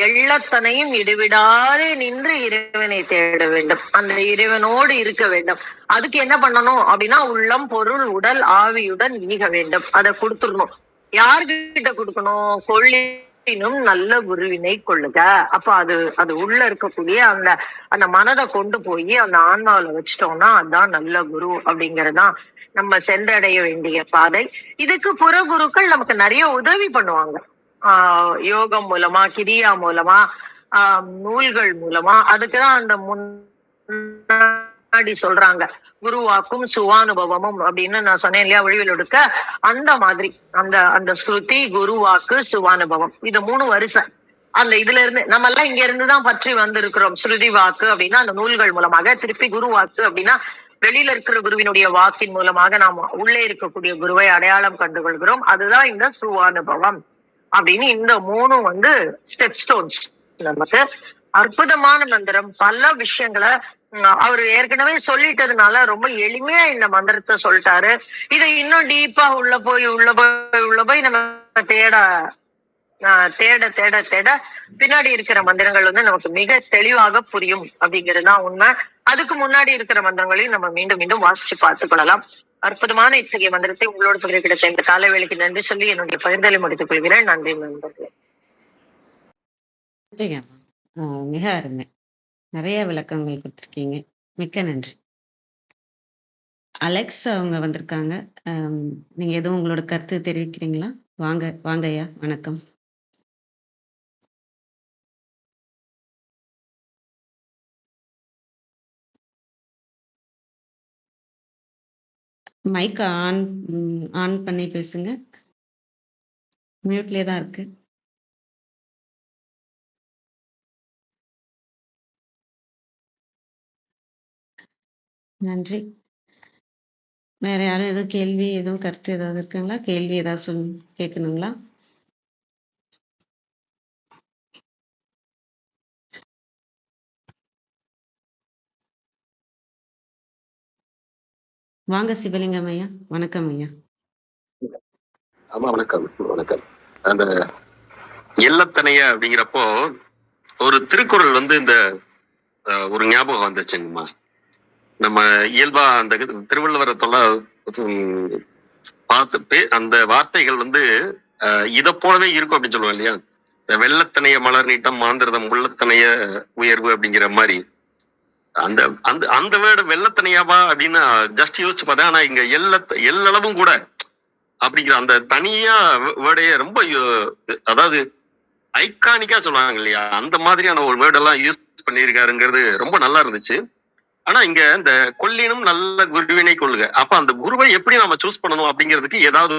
எள்ளத்தனையும் இடைவிடாதே நின்று இறைவனை தேட வேண்டும், அந்த இறைவனோடு இருக்க வேண்டும். அதுக்கு என்ன பண்ணணும் அப்படின்னா உள்ளம் பொருள் உடல் ஆவியுடன் ஈக வேண்டும். அதை கொடுத்துடணும். யார்கிட்ட கொடுக்கணும்? கொள்ளினும் நல்ல குருவினை கொள்ளுக. அப்ப அது உள்ள இருக்கக்கூடிய அந்த மனதை கொண்டு போய் அந்த ஆன்மாவில வச்சிட்டோம்னா அதுதான் நல்ல குரு அப்படிங்கறதுதான் நம்ம சென்றடைய வேண்டிய பாதை. இதுக்கு புற குருக்கள் நமக்கு நிறைய உதவி பண்ணுவாங்க. யோகம் மூலமா, கிரியா மூலமா, நூல்கள் மூலமா. அதுக்குதான் அந்த முன்னாடி சொல்றாங்க குருவாக்கும் சுவானுபவமும் அப்படின்னு நான் சொன்னேன் இல்லையா, வழிவில் எடுக்க. அந்த மாதிரி அந்த ஸ்ருதி, குருவாக்கு, சுவானுபவம், இது 3 வரிசை. அந்த இதுல இருந்து நம்ம எல்லாம் இங்க இருந்துதான் பற்றி வந்திருக்கிறோம். ஸ்ருதி வாக்கு அப்படின்னா அந்த நூல்கள் மூலமாக, திருப்பி குரு வாக்கு அப்படின்னா வெளியில இருக்கிற குருவினுடைய வாக்கின் மூலமாக நாம் உள்ளே இருக்கக்கூடிய குருவை அடையாளம் கண்டுகொள்கிறோம். அதுதான் இந்த சுவானுபவம். அப்படின்னு இந்த 3 வந்து ஸ்டெப் ஸ்டோன்ஸ். நமக்கு அற்புதமான மந்திரம். பல விஷயங்களை அவர் ஏற்கனவே சொல்லிட்டதுனால ரொம்ப எளிமையா இந்த மந்திரத்தை சொல்லிட்டாரு. இதை இன்னும் டீப்பா உள்ள போய் நம்ம தேட தேட தேட தேட பின்னாடி இருக்கிற மந்திரங்கள் வந்து நமக்கு மிக தெளிவாக புரியும் அப்படிங்கிறதுதான் உண்மை. அதுக்கு முன்னாடி இருக்கிற மந்திரங்களையும் நம்ம மீண்டும் மீண்டும் வாசிச்சு பார்த்துக் கொள்ளலாம். அற்புதமான இத்தகைய மந்திரத்தை உங்களோட பகிர கிடைச்ச இந்த காலை வேலைக்கு நன்றி சொல்லி என்னுடைய பகிர்தலை முடித்துக் கொள்கிறேன். நன்றி நண்பர்களே. மிக அருமை. நிறைய விளக்கங்கள் கொடுத்துருக்கீங்க. மிக்க நன்றி. அலெக்ஸ் அவங்க வந்திருக்காங்க. நீங்க எதுவும் உங்களோட கருத்து தெரிவிக்கிறீங்களா? வாங்க ஐயா. வணக்கம். மைக் ஆன் பண்ணி பேசுங்க. மியூட்லயே தான் இருக்கு. நன்றி. வேற யாரும் எதுவும் கேள்வி எதுவும் கருத்து ஏதாவது இருக்குங்களா? கேள்வி ஏதாவது கேட்கணுங்களா? வாங்க சிவலிங்கம் ஐயா. வணக்கம் ஐயா. ஆமா, வணக்கம். அந்த எல்லத்தனைய அப்படிங்கிறப்போ ஒரு திருக்குறள் வந்து இந்த ஒரு ஞாபகம் வந்துச்சுங்கம்மா. நம்ம இயல்பா அந்த திருவள்ளுவரை பார்த்து அந்த வார்த்தைகள் வந்து இதை போலவே இருக்கும் அப்படின்னு சொல்லுவோம் இல்லையா? வெள்ளத்தனைய மலர் நீட்டம் மாந்திரதம் உள்ளத்தனைய உயர்வு அப்படிங்கிற மாதிரி அந்த அந்த அந்த வேர்டு வெள்ளத்தனையாவா அப்படின்னு ஜஸ்ட் யோசிச்சு பார்த்தேன். ஆனா இங்க எல்லளவும் கூட அப்படிங்கிற அந்த தனியா வேர்டையே ரொம்ப அதாவது ஐகானிக்கா சொல்லுவாங்க இல்லையா? அந்த மாதிரியான ஒரு வேர்டெல்லாம் யூஸ் பண்ணியிருக்காருங்கிறது ரொம்ப நல்லா இருந்துச்சு. ஆனா இங்க இந்த கொல்லினும் நல்ல குருவினை கொள்ளுக. அப்ப அந்த குருவை எப்படி நாம சூஸ் பண்ணணும் அப்படிங்கிறதுக்கு ஏதாவது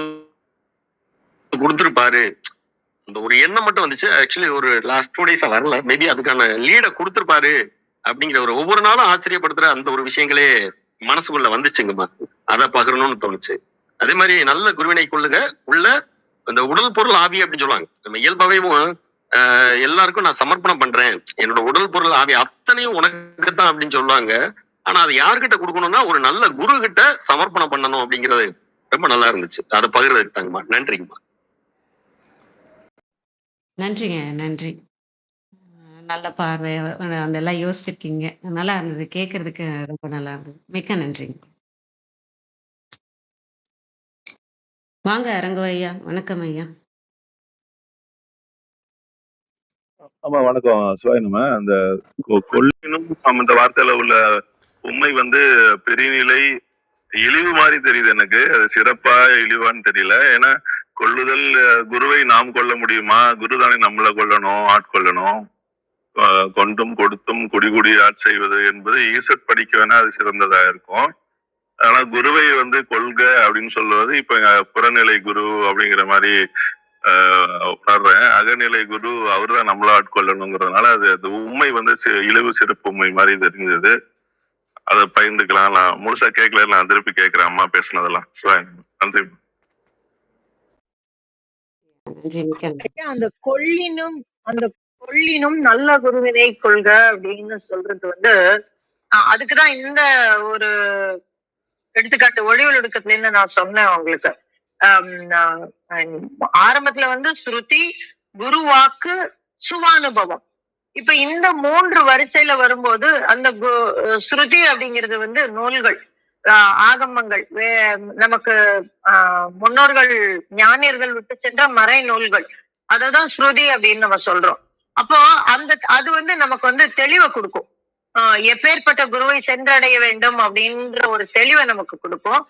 கொடுத்துருப்பாரு. அந்த ஒரு எண்ணம் மட்டும் வந்துச்சு. ஆக்சுவலி ஒரு லாஸ்ட் 2 days வரல. மேபி அதுக்கான லீட கொடுத்துருப்பாரு அப்படிங்கிற ஒரு ஒவ்வொரு நாளும் ஆச்சரியப்படுத்துற அந்த ஒரு விஷயங்களே மனசுக்குள்ள வந்துச்சுங்கம்மா. அதை பகிரணும்னு தோணுச்சு. அதே மாதிரி நல்ல குருவினை கொள்ளுக உள்ள இந்த உடல் பொருள் ஆவி அப்படின்னு சொல்லுவாங்க. நம்ம இயல்பாவே எல்லாருக்கும் நான் சமர்ப்பணம் பண்றேன், என்னோட உடல் பொருள் ஆவி அத்தனையும் உனக்கு தான் அப்படின்னு சொல்லுவாங்க. ஆனா அது யாருக்கிட்ட கொடுக்கணும்னா ஒரு நல்ல குரு கிட்ட சமர்ப்பணம் பண்ணணும் அப்படிங்கிறது ரொம்ப நல்லா இருந்துச்சு. அதை பகிர்றதுக்கு தாங்கம்மா. நன்றிங்கம்மா. நன்றிங்க. நன்றி. நல்ல பார்வை. அதெல்லாம் யோசிச்சிருக்கீங்க. நல்லா இருந்தது கேட்கறதுக்கு. ரொம்ப நல்லா இருந்தது. மிக்க நன்றிங்க. வாங்க அரங்க ஐயா. வணக்கம் ஐயா. ஆமா, வணக்கம். சிவாயினமா. அந்த கொள்ளினும் அந்த வார்த்தையில உள்ள உண்மை வந்து பெரியநிலை இழிவு மாதிரி தெரியுது எனக்கு. அது சிறப்பா இழிவான்னு தெரியல. ஏன்னா கொள்ளுதல் குருவை நாம் கொள்ள முடியுமா? குருதானே நம்மளை கொள்ளணும், ஆட்கொள்ளணும். கொண்டும் கொடுத்தும் குடிகுடி ஆட்செய்வது என்பது ஈசட் படிக்க வேணா அது சிறந்ததா இருக்கும். ஆனா குருவை வந்து கொள்க அப்படின்னு சொல்லுவது இப்ப புறநிலை குரு அப்படிங்கிற மாதிரி உணர்றேன். அகநிலை குரு அவரு தான் நம்மள ஆட்கொள்ளணுங்கிறதுனால அது உண்மை வந்து இழிவு சிறப்பு உண்மை மாதிரி தெரிஞ்சது. அதை பகிர்ந்துக்கலாம். நான் முழுசா கேட்கல, நான் திருப்பி கேட்கிறேன் அம்மா பேசுனதெல்லாம். நன்றி. அந்த கொள்ளினும் நல்ல குருவினை கொள்க அப்படின்னு சொல்றது வந்து அதுக்குதான் இந்த ஒரு எடுத்துக்காட்டு ஒளிவல் ஒடுக்கத்துல இருந்து நான் சொன்னேன் உங்களுக்கு. ஆரம்பத்துல வந்து ஸ்ருதி, குரு வாக்கு, சுவானுபவம். இப்ப இந்த 3 வரிசையில வரும்போது அந்த ஸ்ருதி அப்படிங்கிறது வந்து நூல்கள், ஆகமங்கள், நமக்கு முன்னோர்கள் ஞானியர்கள் விட்டு சென்ற மறை நூல்கள், அததான் ஸ்ருதி அப்படின்னு நம்ம சொல்றோம். அப்போ அது வந்து நமக்கு வந்து தெளிவை கொடுக்கும். எப்பேற்பட்ட குருவை சென்றடைய வேண்டும் அப்படின்ற ஒரு தெளிவை நமக்கு கொடுக்கும்.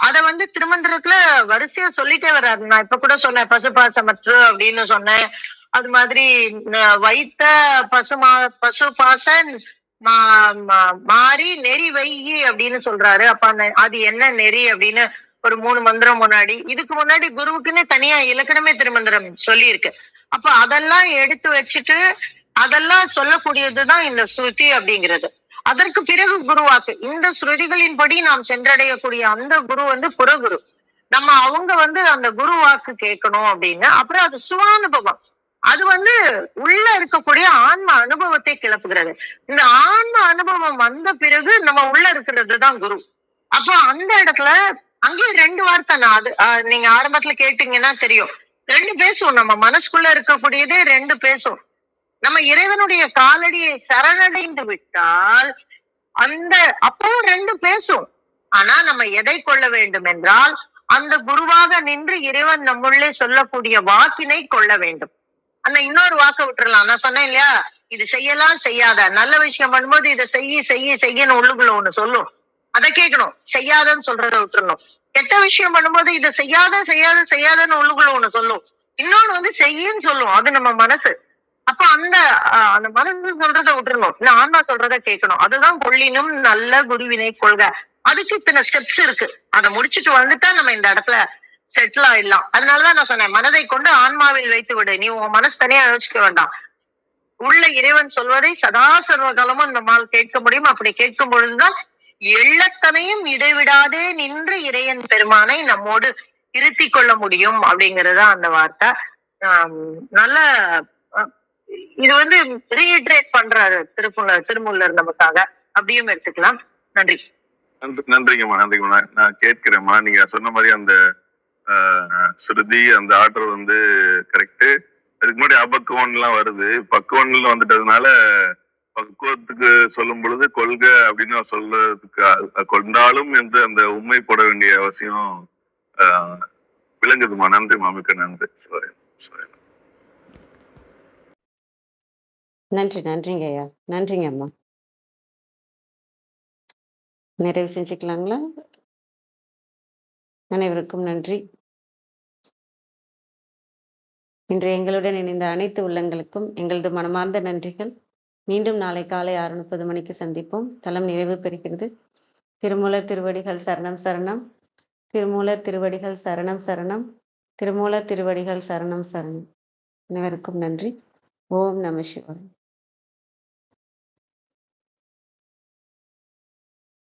அத வந்து திருமந்திரத்துல வரிசையா சொல்லிட்டே வர்றாரு. நான் இப்ப கூட சொன்னேன் பசுபாசமற்று அப்படின்னு சொன்னேன். அது மாதிரி வைத்த பசுபாசன் மாறி நெறி வைகி அப்படின்னு சொல்றாரு. அப்ப அது என்ன நெறி அப்படின்னு ஒரு 3 மந்திரம் முன்னாடி, இதுக்கு முன்னாடி குருவுக்குன்னு தனியா இலக்கணமே திருமந்திரம் சொல்லி இருக்கு. அப்ப அதெல்லாம் எடுத்து வச்சுட்டு அதெல்லாம் சொல்லக்கூடியதுதான் இந்த ஸ்ருதி அப்படிங்கிறது. அதற்கு பிறகு குருவாக்கு இந்த ஸ்ருதிகளின்படி நாம் சென்றடையக்கூடிய அந்த குரு வந்து புறகுரு. நம்ம அவங்க வந்து அந்த குரு வாக்கு கேட்கணும் அப்படின்னு. அப்புறம் அது சுவானுபவம். அது வந்து உள்ள இருக்கக்கூடிய ஆன்ம அனுபவத்தை கிளப்புகிறது. இந்த ஆன்ம அனுபவம் வந்த பிறகு நம்ம உள்ள இருக்கிறதுதான் குரு. அப்போ அந்த இடத்துல அங்கேயும் 2 வார்த்தை நான் அது நீங்க ஆரம்பத்துல கேட்டீங்கன்னா தெரியும். 2 பேசும். நம்ம மனசுக்குள்ள இருக்கக்கூடியதே 2 பேசும். நம்ம இறைவனுடைய காலடியை சரணடைந்து விட்டால் அந்த அப்பவும் 2 பேசும். ஆனா நம்ம எதை கொள்ள வேண்டும் என்றால் அந்த குருவாக நின்று இறைவன் நம்முள்ளே சொல்லக்கூடிய வாக்கினை கொள்ள வேண்டும். ஆனா இன்னொரு வாக்க விட்டுறலாம். நான் சொன்னேன் இல்லையா, இது செய்யலாம் செய்யாத. நல்ல விஷயம் பண்ணும்போது இதை செய்யன்னு உள்ளுக்குள்ள ஒண்ணு சொல்லும். அதை கேட்கணும். செய்யாதன்னு சொல்றத விட்டுறணும். கெட்ட விஷயம் பண்ணும்போது இதை செய்யாதன்னு உள்ளுக்குள்ள ஒண்ணு சொல்லும். இன்னொன்னு வந்து செய்யின்னு சொல்லும். அது நம்ம மனசு. அப்ப அந்த மனசு சொல்றதை விட்டுறணும். இல்ல ஆன்மா சொல்றத கேட்கணும். அதுதான் கொள்ளினும் நல்ல குருவினை கொள்க. அதுக்கு இத்தனை ஸ்டெப்ஸ் இருக்கு. அதை முடிச்சுட்டு வந்துட்டா நம்ம இந்த இடத்துல செட்டில் ஆயிடலாம். அதனாலதான் நான் சொன்னேன், மனதை கொண்டு ஆன்மாவில் வைத்து விடு. நீ உன் மனசு தனியா யோசிக்க வேண்டாம். உள்ள இறைவன் சொல்வதை சதா சர்வ காலமும் நம்மால் கேட்க முடியும். அப்படி கேட்கும் பொழுதுதான் எள்ளத்தனையும் இடைவிடாதே நின்று இறையன் பெருமானை நம்மோடு இருத்தி கொள்ள முடியும் அப்படிங்கறதா அந்த வார்த்தை. நல்ல இது வந்து ரீஇட்ரேட் பண்றாரு திருமூலர் நமக்காக. அப்படியும் எடுத்துக்கலாம். நன்றி. நன்றிங்கம்மா. நான் கேட்கிறேம்மா. நீங்க சொன்ன மாதிரி அந்த சுருதி அந்த ஆர்டர் வந்து கரெக்ட். அதுக்கு முன்னாடி அபக்குவன் எல்லாம் வருது. பக்குவன்ல வந்துட்டதுனால பக்குவத்துக்கு சொல்லும் பொழுது கொள்க அப்படின்னு சொல்றதுக்கு கொண்டாலும் என்று அந்த உண்மை போட வேண்டிய அவசியம் விளங்குதுமா. நன்றிமா, மிக்க நன்றி. நன்றிங்க ஐயா. நன்றிங்க அம்மா. நிறைவு செஞ்சுக்கலாங்களா? அனைவருக்கும் நன்றி. இன்று எங்களுடன் இணைந்த அனைத்து உள்ளங்களுக்கும் எங்களது மனமார்ந்த நன்றிகள். மீண்டும் நாளை காலை 6:30 மணிக்கு சந்திப்போம். தலம் நிறைவு பெறுகிறது. திருமூலர் திருவடிகள் சரணம் சரணம். திருமூலர் திருவடிகள் சரணம் சரணம். திருமூலர் திருவடிகள் சரணம் சரணம். அனைவருக்கும் நன்றி. ஓம் நம சிவாய.